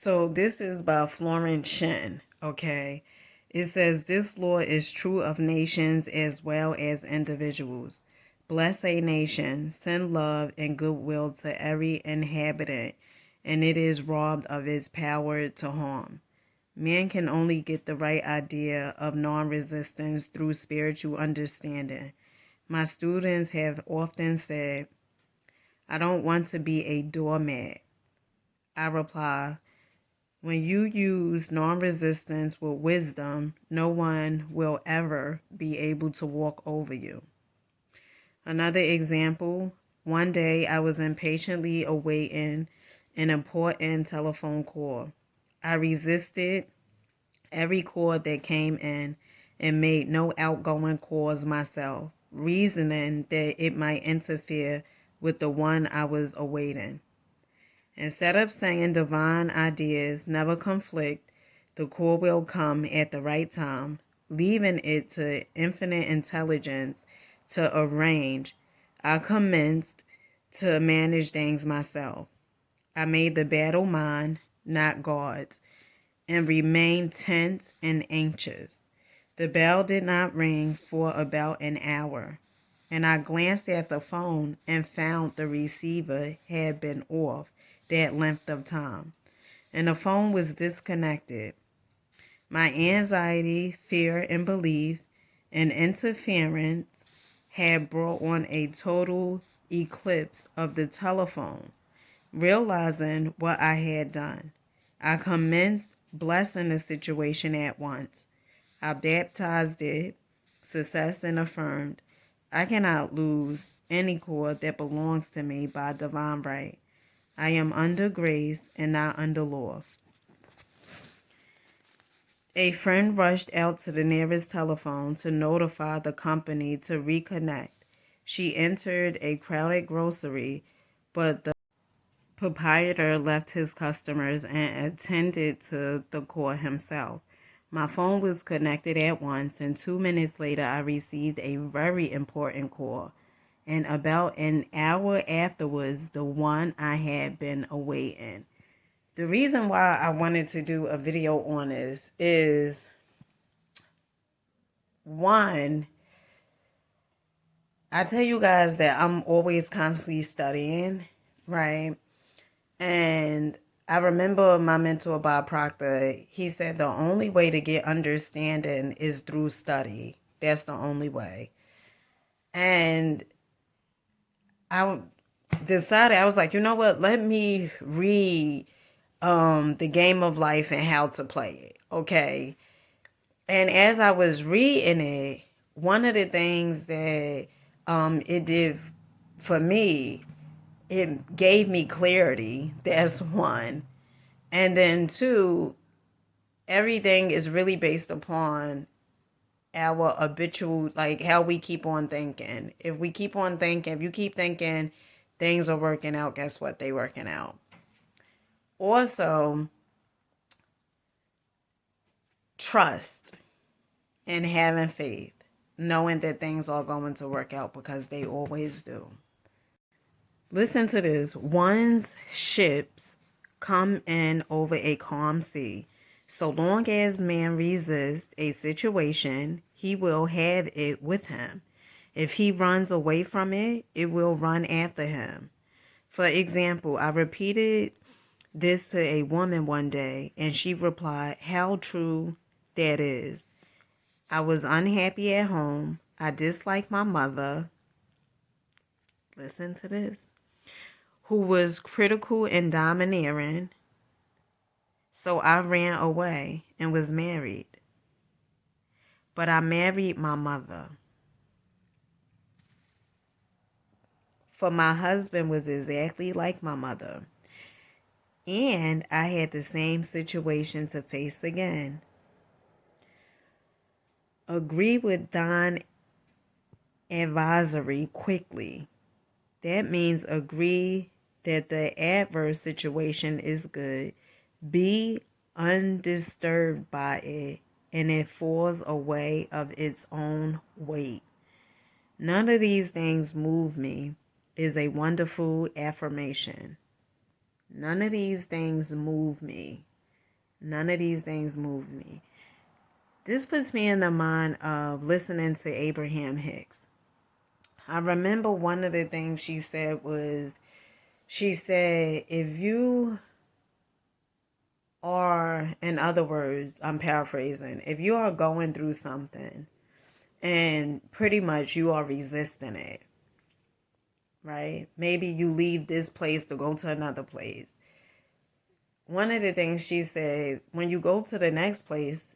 So this is by Florence Shen, okay? It says, this law is true of nations as well as individuals. Bless a nation, send love and goodwill to every inhabitant, and it is robbed of its power to harm. Man can only get the right idea of non-resistance through spiritual understanding. My students have often said, I don't want to be a doormat. I reply, when you use non-resistance with wisdom, no one will ever be able to walk over you. Another example, one day I was impatiently awaiting an important telephone call. I resisted every call that came in and made no outgoing calls myself, reasoning that it might interfere with the one I was awaiting. Instead of saying divine ideas never conflict, the call will come at the right time, leaving it to infinite intelligence to arrange, I commenced to manage things myself. I made the battle mine, not God's, and remained tense and anxious. The bell did not ring for about an hour, and I glanced at the phone and found the receiver had been off that length of time, and the phone was disconnected. My anxiety, fear, and belief in interference had brought on a total eclipse of the telephone. Realizing what I had done, I commenced blessing the situation at once. I baptized it, success, and affirmed, I cannot lose any cord that belongs to me by divine right. I am under grace and not under law. A friend rushed out to the nearest telephone to notify the company to reconnect. She entered a crowded grocery, but the proprietor left his customers and attended to the call himself. My phone was connected at once, and 2 minutes later, I received a very important call. And about an hour afterwards, the one I had been awaiting. The reason why I wanted to do a video on this is, one, I tell you guys that I'm always constantly studying, right? And I remember my mentor, Bob Proctor, he said the only way to get understanding is through study. That's the only way. And I decided, I was like, you know what? Let me read The Game of Life and How to Play It. Okay. And as I was reading it, one of the things that it did for me, it gave me clarity. That's one. And then two, everything is really based upon our habitual, like how we keep on thinking. If we keep on thinking, if you keep thinking things are working out, guess what? They working out. Also, trust and having faith, knowing that things are going to work out because they always do. Listen to this. One's ships come in over a calm sea. So long as man resists a situation, he will have it with him. If he runs away from it, it will run after him. For example, I repeated this to a woman one day, and she replied, how true that is. I was unhappy at home. I disliked my mother. Listen to this. Who was critical and domineering. So I ran away and was married. But I married my mother. For my husband was exactly like my mother. And I had the same situation to face again. Agree with Don advisory quickly. That means agree that the adverse situation is good. Be undisturbed by it, and it falls away of its own weight. None of these things move me is a wonderful affirmation. None of these things move me. None of these things move me. This puts me in the mind of listening to Abraham Hicks. I remember one of the things she said, if you are, in other words, I'm paraphrasing, if you are going through something and pretty much you are resisting it, right? Maybe you leave this place to go to another place. One of the things she said, when you go to the next place,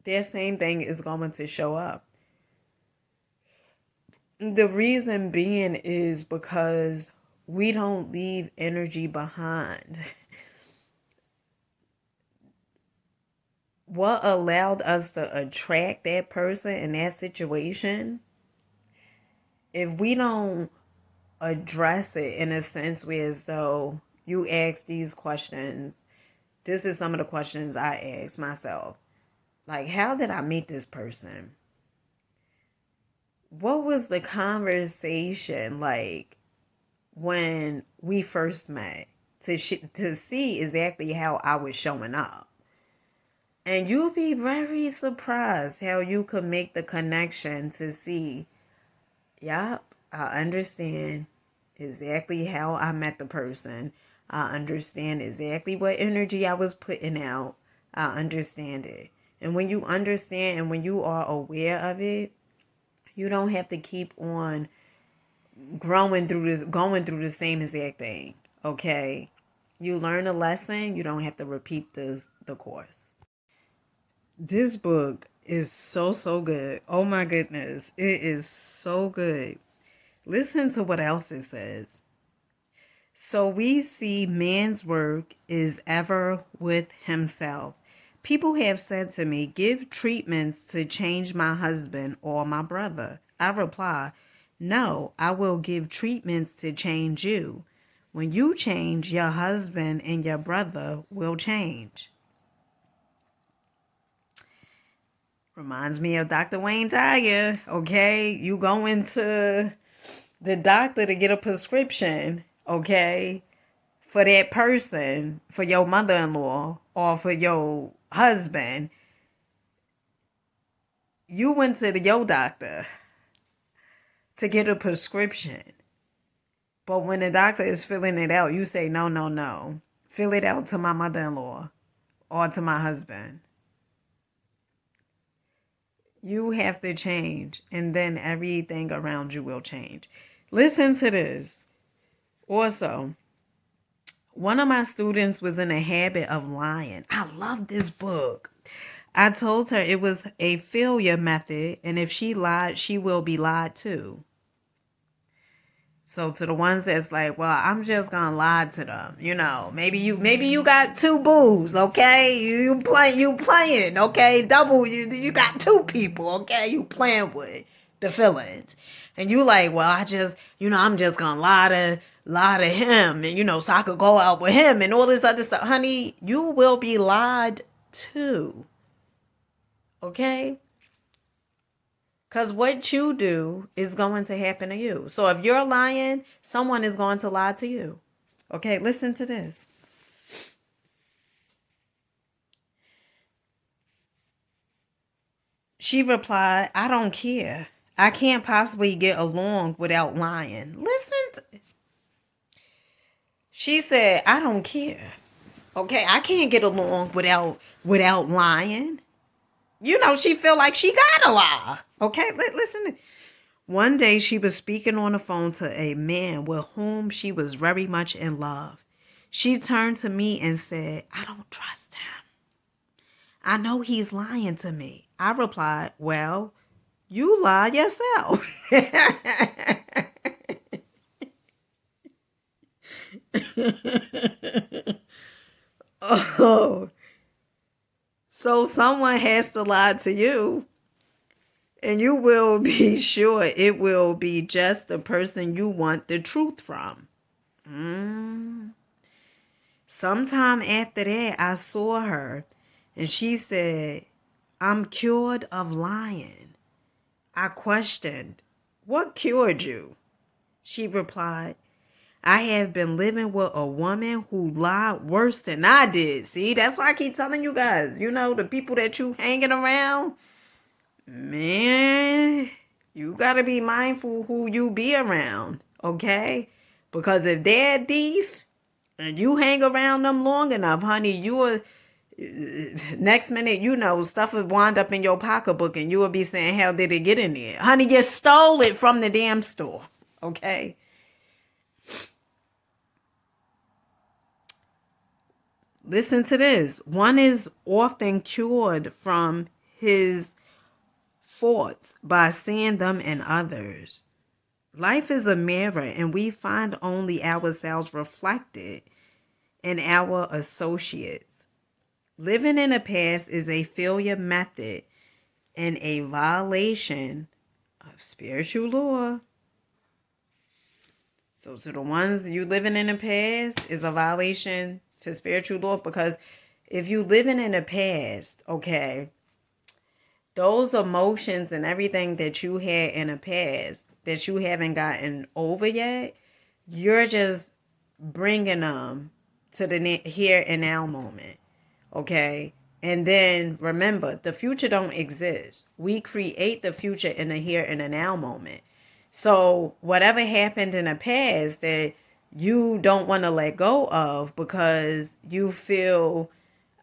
that same thing is going to show up. The reason being is because we don't leave energy behind. What allowed us to attract that person in that situation, if we don't address it in a sense where as though you ask these questions, this is some of the questions I ask myself. Like, how did I meet this person? What was the conversation like when we first met? To see exactly how I was showing up. And you'll be very surprised how you could make the connection to see, yep, I understand exactly how I met the person. I understand exactly what energy I was putting out. I understand it. And when you understand and when you are aware of it, you don't have to keep on going through the same exact thing. Okay? You learn a lesson, you don't have to repeat the course. This book is so good. Oh my goodness. It is so good. Listen to what else it says. So we see man's work is ever with himself. People have said to me, give treatments to change my husband or my brother. I reply, no, I will give treatments to change you. When you change, your husband and your brother will change. Reminds me of Dr. Wayne Dyer, okay? You go into the doctor to get a prescription, okay, for that person, for your mother-in-law or for your husband. You went to your doctor to get a prescription. But when the doctor is filling it out, you say, no, no, no. Fill it out to my mother-in-law or to my husband. You have to change, and then everything around you will change. Listen to this. Also, one of my students was in a habit of lying. I love this book. I told her it was a failure method, and if she lied, she will be lied to. So to the ones that's like, well, I'm just gonna lie to them, maybe you got two boos, okay? You playing, okay? Double, you got two people, okay? You playing with the feelings, and you like, well, I'm just gonna lie to him, and so I could go out with him and all this other stuff, honey. You will be lied to, okay? Because what you do is going to happen to you. So if you're lying, someone is going to lie to you. Okay, listen to this. She replied, I don't care. I can't possibly get along without lying. She said, I don't care. Okay, I can't get along without lying. She feel like she gotta lie. Okay, listen. One day she was speaking on the phone to a man with whom she was very much in love. She turned to me and said, I don't trust him. I know he's lying to me. I replied, well, you lie yourself. Oh, so someone has to lie to you. And you will be sure it will be just the person you want the truth from. Sometime after that, I saw her and she said, I'm cured of lying. I questioned, what cured you? She replied, I have been living with a woman who lied worse than I did. See, that's why I keep telling you guys, the people that you hanging around, man, you got to be mindful who you be around, okay? Because if they're a thief and you hang around them long enough, honey, you will, next minute, stuff will wind up in your pocketbook and you will be saying, how did it get in there? Honey, you stole it from the damn store, okay? Listen to this. One is often cured from his faults by seeing them in others. Life is a mirror, and we find only ourselves reflected in our associates. Living in the past is a failure method and a violation of spiritual law. So to the ones you living in the past is a violation to spiritual law, because if you living in the past, okay, those emotions and everything that you had in the past that you haven't gotten over yet, you're just bringing them to the here and now moment, okay? And then remember, the future don't exist. We create the future in the here and the now moment. So whatever happened in the past that you don't want to let go of because you feel,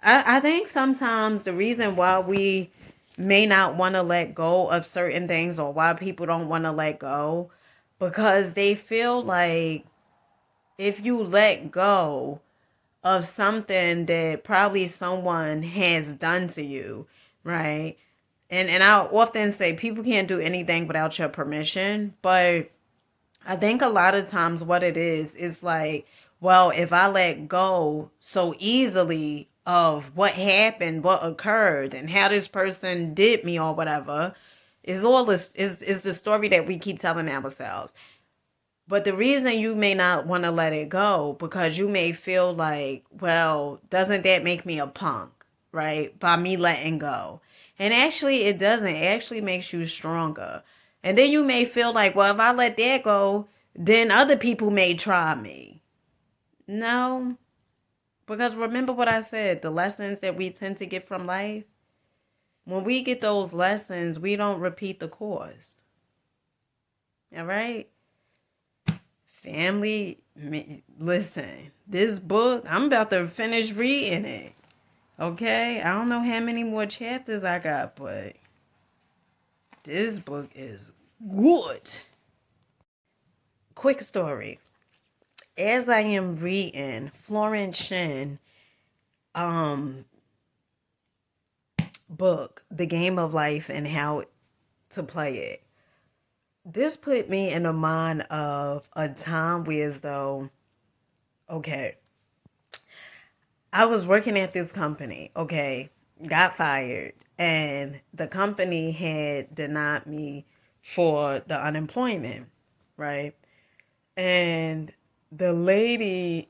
I think sometimes the reason why we may not want to let go of certain things, or why people don't want to let go, because they feel like if you let go of something that probably someone has done to you, right? And I often say people can't do anything without your permission, but I think a lot of times what it is like, well, if I let go so easily of what happened, what occurred, and how this person did me or whatever, is all this is the story that we keep telling ourselves. But the reason you may not want to let it go, because you may feel like, well, doesn't that make me a punk, right? By me letting go. And actually, it doesn't. It actually makes you stronger. And then you may feel like, well, if I let that go, then other people may try me. No, because remember what I said, the lessons that we tend to get from life, when we get those lessons, we don't repeat the course. All right? Family, listen, this book, I'm about to finish reading it. Okay? I don't know how many more chapters I got, but this book is good. Quick story. As I am reading Florence Shen book, The Game of Life and How to Play It, this put me in the mind of a time where, as though, okay, I was working at this company, okay, got fired, and the company had denied me for the unemployment, right? And the lady,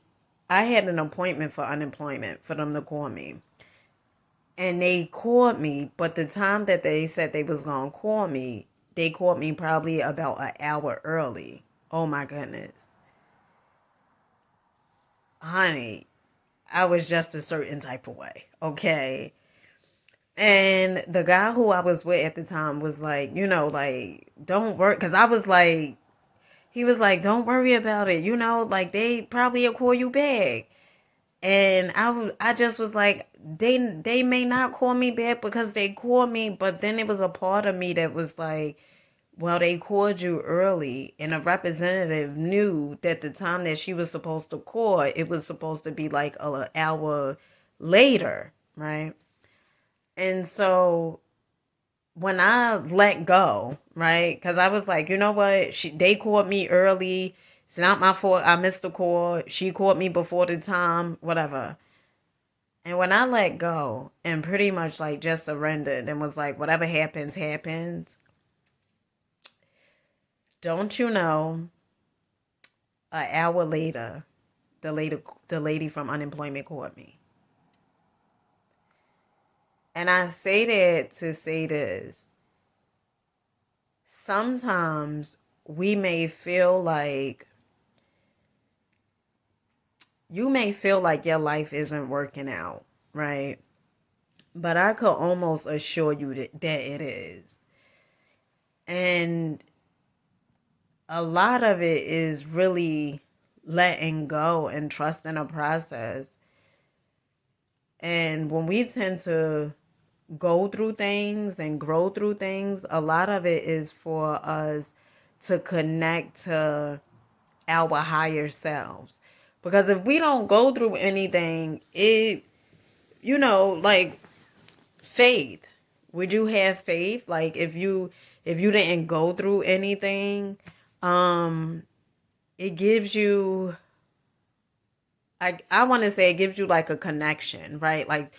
I had an appointment for unemployment for them to call me. And they called me, but the time that they said they was going to call me, they called me probably about an hour early. Oh my goodness. Honey, I was just a certain type of way, okay? And the guy who I was with at the time was like, like, don't worry. Because I was like, he was like, don't worry about it. Like, they probably will call you back. And I just was like, they may not call me back because they called me. But then it was a part of me that was like, well, they called you early, and a representative knew that the time that she was supposed to call, it was supposed to be like an hour later, right? And so when I let go, right? Because I was like, you know what? They called me early. It's not my fault. I missed the call. She called me before the time, whatever. And when I let go and pretty much like just surrendered and was like, whatever happens, happens. Don't you know? An hour later, the lady from unemployment called me. And I say that to say this. Sometimes we may feel like you may feel like your life isn't working out, right? But I could almost assure you that it is. And a lot of it is really letting go and trusting a process. And when we tend to go through things and grow through things, a lot of it is for us to connect to our higher selves. Because if we don't go through anything, like faith. Would you have faith? Like if you didn't go through anything, um, it gives you I want to say it gives you like a connection, right? Like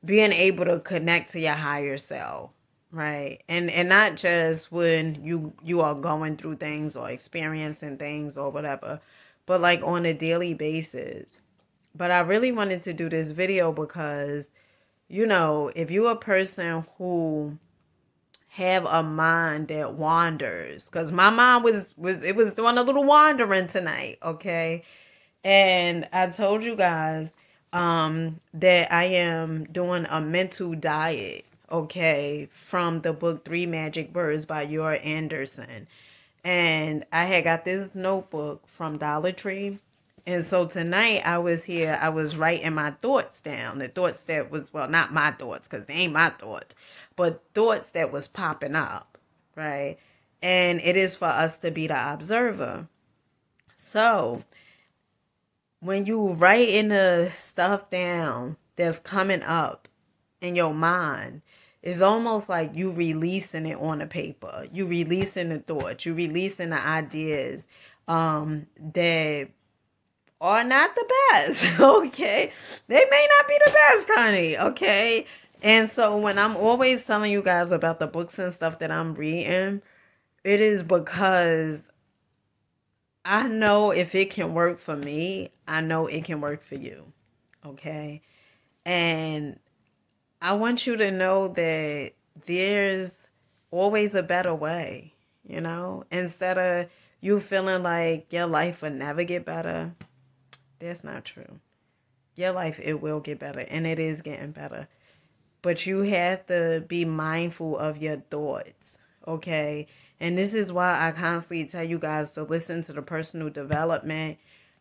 being able to connect to your higher self, right? And not just when you are going through things or experiencing things or whatever, but like on a daily basis. But I really wanted to do this video because if you're a person who have a mind that wanders, because my mind was doing a little wandering tonight, okay? And I told you guys that I am doing a mental diet, okay, from the book Three Magic Words by Yor Anderson. And I had got this notebook from Dollar Tree. And so tonight I was here, I was writing my thoughts down. The thoughts that was, well, not my thoughts, because they ain't my thoughts, but thoughts that was popping up, right? And it is for us to be the observer. So when you write in the stuff down that's coming up in your mind, it's almost like you releasing it on the paper. You releasing the thoughts. You releasing the ideas that are not the best. Okay, they may not be the best, honey. Okay, and so when I'm always telling you guys about the books and stuff that I'm reading, it is because I know if it can work for me, I know it can work for you. Okay, and I want you to know that there's always a better way, instead of you feeling like your life will never get better. That's not true. Your life, it will get better, and it is getting better. But you have to be mindful of your thoughts, okay? And this is why I constantly tell you guys to listen to the personal development,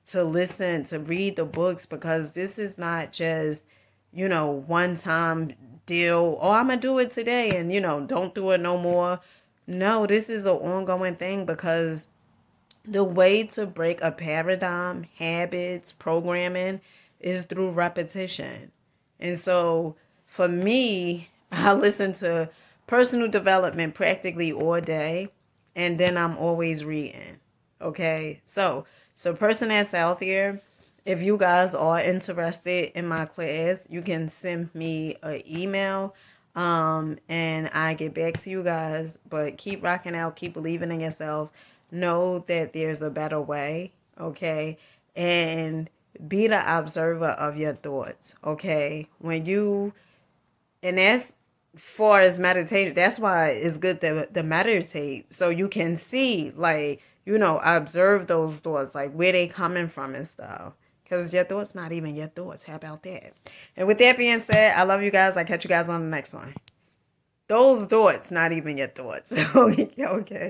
to read the books, because this is not just, one time deal. Oh, I'm going to do it today and, don't do it no more. No, this is an ongoing thing, because the way to break a paradigm, habits, programming is through repetition. And so for me, I listen to personal development practically all day, and then I'm always reading. Okay? So person that's out there, if you guys are interested in my class, you can send me an email and I get back to you guys. But keep rocking out, keep believing in yourselves. Know that there's a better way, okay? And be the observer of your thoughts, okay? And that's far as meditation, that's why it's good to meditate, so you can see, like, observe those thoughts, like where they coming from and stuff. Because your thoughts not even your thoughts. How about that? And with that being said, I love you guys. I catch you guys on the next one. Those thoughts, not even your thoughts. Okay.